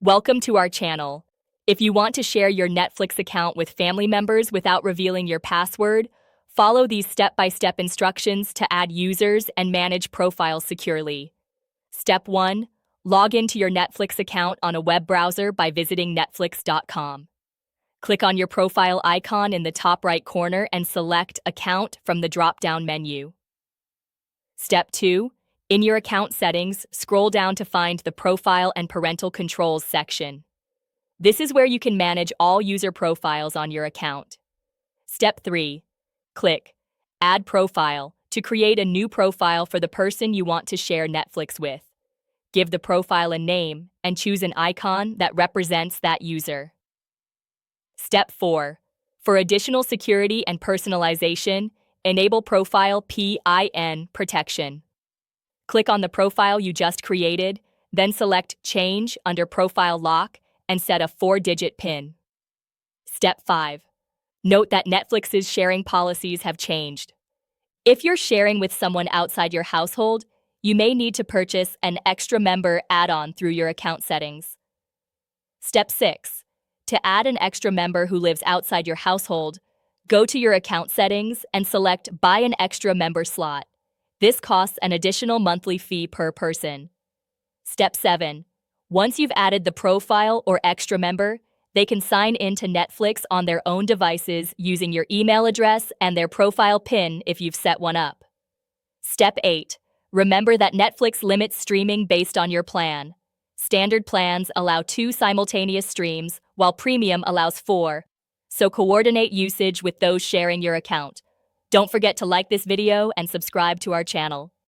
Welcome to our channel. If you want to share your Netflix account with family members without revealing your password, follow these step-by-step instructions to add users and manage profiles securely. Step 1. Log into your Netflix account on a web browser by visiting netflix.com. Click on your profile icon in the top right corner and select Account from the drop-down menu. Step 2. In your account settings, scroll down to find the Profile and Parental Controls section. This is where you can manage all user profiles on your account. Step 3. Click Add Profile to create a new profile for the person you want to share Netflix with. Give the profile a name and choose an icon that represents that user. Step 4. For additional security and personalization, enable Profile PIN protection. Click on the profile you just created, then select Change under Profile Lock and set a 4-digit PIN. Step 5. Note that Netflix's sharing policies have changed. If you're sharing with someone outside your household, you may need to purchase an extra member add-on through your account settings. Step 6. To add an extra member who lives outside your household, go to your account settings and select Buy an extra member slot. This costs an additional monthly fee per person. Step 7. Once you've added the profile or extra member, they can sign in to Netflix on their own devices using your email address and their profile PIN if you've set one up. Step 8. Remember that Netflix limits streaming based on your plan. Standard plans allow 2 simultaneous streams, while Premium allows 4. So coordinate usage with those sharing your account. Don't forget to like this video and subscribe to our channel.